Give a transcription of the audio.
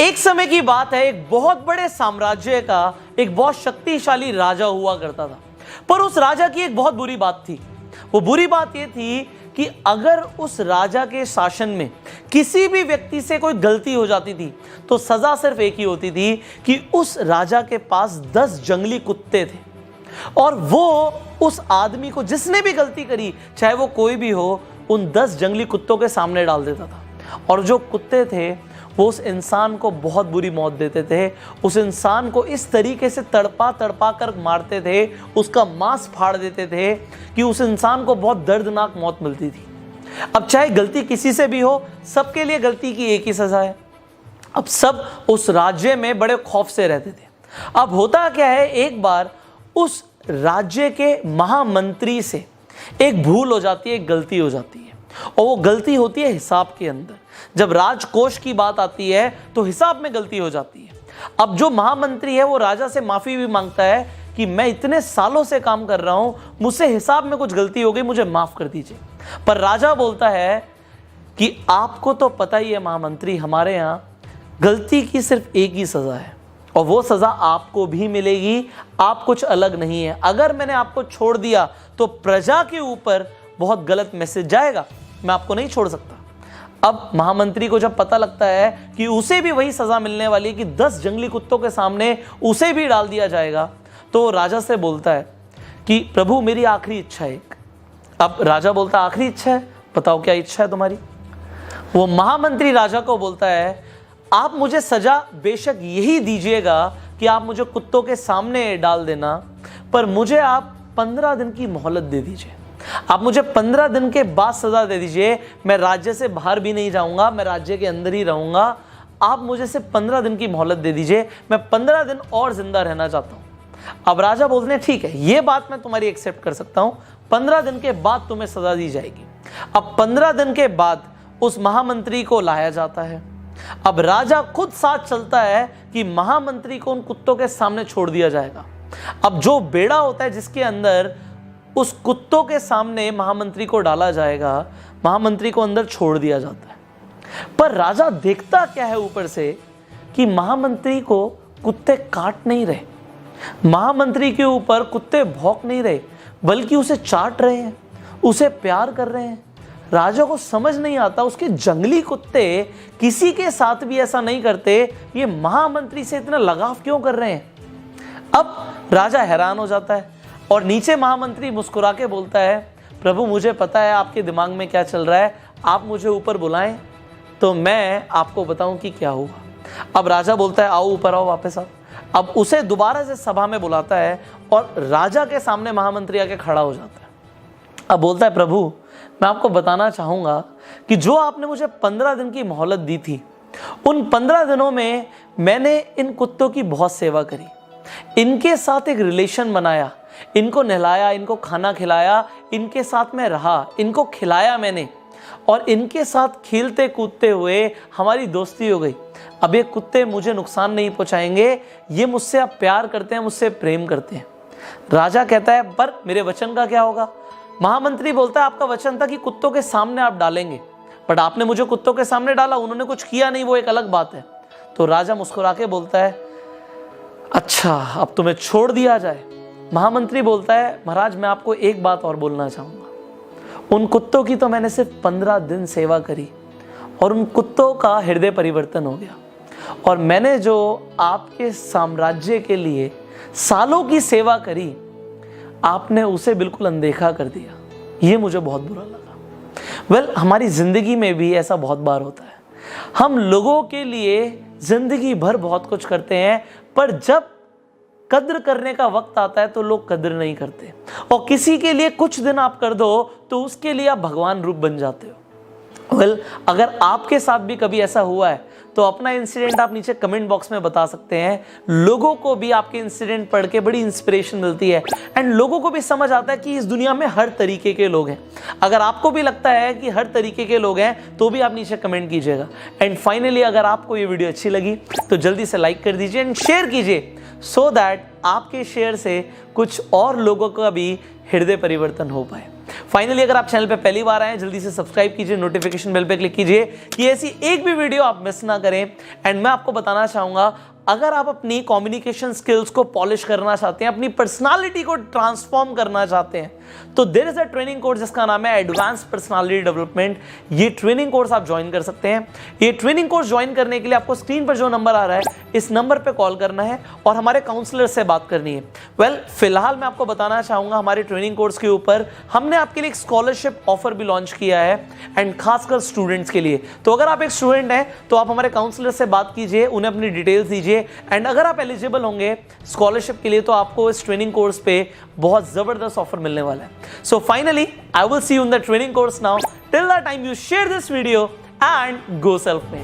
एक समय की बात है, एक बहुत बड़े साम्राज्य का एक बहुत शक्तिशाली राजा हुआ करता था। पर उस राजा की एक बहुत बुरी बात थी। वो बुरी बात ये थी कि अगर उस राजा के शासन में किसी भी व्यक्ति से कोई गलती हो जाती थी तो सजा सिर्फ एक ही होती थी कि उस राजा के पास 10 जंगली कुत्ते थे और वो उस आदमी को जिसने भी गलती करी, चाहे वो कोई भी हो, उन 10 जंगली कुत्तों के सामने डाल देता था। और जो कुत्ते थे वो उस इंसान को बहुत बुरी मौत देते थे। उस इंसान को इस तरीके से तड़पा तड़पा कर मारते थे, उसका मांस फाड़ देते थे कि उस इंसान को बहुत दर्दनाक मौत मिलती थी। अब चाहे गलती किसी से भी हो, सबके लिए गलती की एक ही सजा है। अब सब उस राज्य में बड़े खौफ से रहते थे। अब होता क्या है, एक बार उस राज्य के महामंत्री से एक भूल हो जाती है, एक गलती हो जाती है, और वो गलती होती है हिसाब के अंदर। जब राजकोष की बात आती है तो हिसाब में गलती हो जाती है। अब जो महामंत्री है वो राजा से माफी भी मांगता है कि मैं इतने सालों से काम कर रहा हूं, मुझसे हिसाब में कुछ गलती हो गई, मुझे माफ कर दीजिए। पर राजा बोलता है कि आपको तो पता ही है महामंत्री, हमारे यहां गलती की सिर्फ एक ही सजा है और वो सजा आपको भी मिलेगी, आप कुछ अलग नहीं है। अगर मैंने आपको छोड़ दिया तो प्रजा के ऊपर बहुत गलत मैसेज जाएगा, मैं आपको नहीं छोड़ सकता। अब महामंत्री को जब पता लगता है कि उसे भी वही सजा मिलने वाली है कि 10 जंगली कुत्तों के सामने उसे भी डाल दिया जाएगा, तो राजा से बोलता है कि प्रभु मेरी आखिरी इच्छा है एक। अब राजा बोलता है आखिरी इच्छा है, बताओ क्या इच्छा है तुम्हारी। वो महामंत्री राजा को बोलता है आप मुझे सजा बेशक यही दीजिएगा कि आप मुझे कुत्तों के सामने डाल देना, पर मुझे आप 15 दिन की मोहलत दे दीजिए। आप मुझे 15 दिन के बाद सजा दे दीजिए। मैं राज्य से बाहर भी नहीं जाऊंगा, मैं राज्य के अंदर ही रहूंगा। आप मुझे सिर्फ 15 दिन की मोहलत दे दीजिए, मैं 15 दिन और जिंदा रहना चाहता हूं। अब राजा बोलते हैं ठीक है, ये बात मैं तुम्हारी एक्सेप्ट कर सकता हूं, 15 दिन के बाद तुम्हें सजा दी जाएगी। अब 15 दिन के बाद उस महामंत्री को लाया जाता है। अब राजा खुद साथ चलता है कि महामंत्री को उन कुत्तों के सामने छोड़ दिया जाएगा। अब जो बेड़ा होता है जिसके अंदर उस कुत्तों के सामने महामंत्री को डाला जाएगा, महामंत्री को अंदर छोड़ दिया जाता है। पर राजा देखता क्या है ऊपर से कि महामंत्री को कुत्ते काट नहीं रहे, महामंत्री के ऊपर कुत्ते भौंक नहीं रहे, बल्कि उसे चाट रहे हैं, उसे प्यार कर रहे हैं। राजा को समझ नहीं आता उसके जंगली कुत्ते किसी के साथ भी ऐसा नहीं करते, ये महामंत्री से इतना लगाव क्यों कर रहे हैं। अब राजा हैरान हो जाता है और नीचे महामंत्री मुस्कुरा के बोलता है प्रभु मुझे पता है आपके दिमाग में क्या चल रहा है, आप मुझे ऊपर बुलाएं तो मैं आपको बताऊं कि क्या हुआ। अब राजा बोलता है आओ ऊपर आओ, वापस आओ। अब उसे दोबारा से सभा में बुलाता है और राजा के सामने महामंत्री आके खड़ा हो जाता है। अब बोलता है प्रभु मैं आपको बताना चाहूंगा कि जो आपने मुझे 15 दिन की मोहलत दी थी, उन 15 दिनों में मैंने इन कुत्तों की बहुत सेवा करी, इनके साथ एक रिलेशन बनाया, इनको नहलाया, इनको खाना खिलाया, इनके साथ में रहा, इनको खिलाया मैंने और इनके साथ खेलते कूदते हुए हमारी दोस्ती हो गई। अब ये कुत्ते मुझे नुकसान नहीं पहुंचाएंगे, ये मुझसे अब प्यार करते हैं, मुझसे प्रेम करते हैं। राजा कहता है पर मेरे वचन का क्या होगा। महामंत्री बोलता है आपका वचन था कि कुत्तों के सामने आप डालेंगे, बट आपने मुझे कुत्तों के सामने डाला, उन्होंने कुछ किया नहीं, वो एक अलग बात है। तो राजा मुस्कुरा के बोलता है अच्छा अब तुम्हें छोड़ दिया जाए। महामंत्री बोलता है महाराज मैं आपको एक बात और बोलना चाहूंगा, उन कुत्तों की तो मैंने सिर्फ 15 दिन सेवा करी और उन कुत्तों का हृदय परिवर्तन हो गया, और मैंने जो आपके साम्राज्य के लिए सालों की सेवा करी आपने उसे बिल्कुल अनदेखा कर दिया, ये मुझे बहुत बुरा लगा। हमारी जिंदगी में भी ऐसा बहुत बार होता है, हम लोगों के लिए जिंदगी भर बहुत कुछ करते हैं, पर जब कद्र करने का वक्त आता है तो लोग कद्र नहीं करते, और किसी के लिए कुछ दिन आप कर दो तो उसके लिए आप भगवान रूप बन जाते हो। अगर आपके साथ भी कभी ऐसा हुआ है तो अपना इंसिडेंट आप नीचे कमेंट बॉक्स में बता सकते हैं। लोगों को भी आपके इंसिडेंट पढ़ के बड़ी इंस्पिरेशन मिलती है एंड लोगों को भी समझ आता है कि इस दुनिया में हर तरीके के लोग हैं। अगर आपको भी लगता है कि हर तरीके के लोग हैं तो भी आप नीचे कमेंट कीजिएगा। एंड फाइनली अगर आपको ये वीडियो अच्छी लगी तो जल्दी से लाइक कर दीजिए एंड शेयर कीजिए, सो दैट आपके शेयर से कुछ और लोगों का भी हृदय परिवर्तन हो पाए। फाइनली अगर आप चैनल पे पहली बार आए हैं, जल्दी से सब्सक्राइब कीजिए, नोटिफिकेशन बेल पे क्लिक कीजिए कि ऐसी एक भी वीडियो आप मिस ना करें। एंड मैं आपको बताना चाहूंगा, अगर आप अपनी कम्युनिकेशन स्किल्स को पॉलिश करना चाहते हैं, अपनी पर्सनालिटी को ट्रांसफॉर्म करना चाहते हैं, तो there is a training course जिसका नाम है एडवांस पर्सनालिटी डेवलपमेंट। ये ट्रेनिंग कोर्स आप ज्वाइन कर सकते हैं। ये ट्रेनिंग कोर्स ज्वाइन करने के लिए आपको स्क्रीन पर जो नंबर आ रहा है, इस नंबर पे कॉल करना है और हमारे काउंसलर से बात करनी है। फिलहाल मैं आपको बताना चाहूंगा, हमारे ट्रेनिंग कोर्स के ऊपर हमने आपके लिए एक स्कॉलरशिप ऑफर भी लॉन्च किया है, एंड खासकर स्टूडेंट्स के लिए। तो अगर आप एक स्टूडेंट हैं तो आप हमारे काउंसलर से बात कीजिए, उन्हें अपनी डिटेल्स दीजिए, एंड अगर आप एलिजिबल होंगे स्कॉलरशिप के लिए तो आपको इस ट्रेनिंग कोर्स पे बहुत जबरदस्त ऑफर मिलने वाला है। So finally I will see you in the training course now. Till the time you share this video and go self made.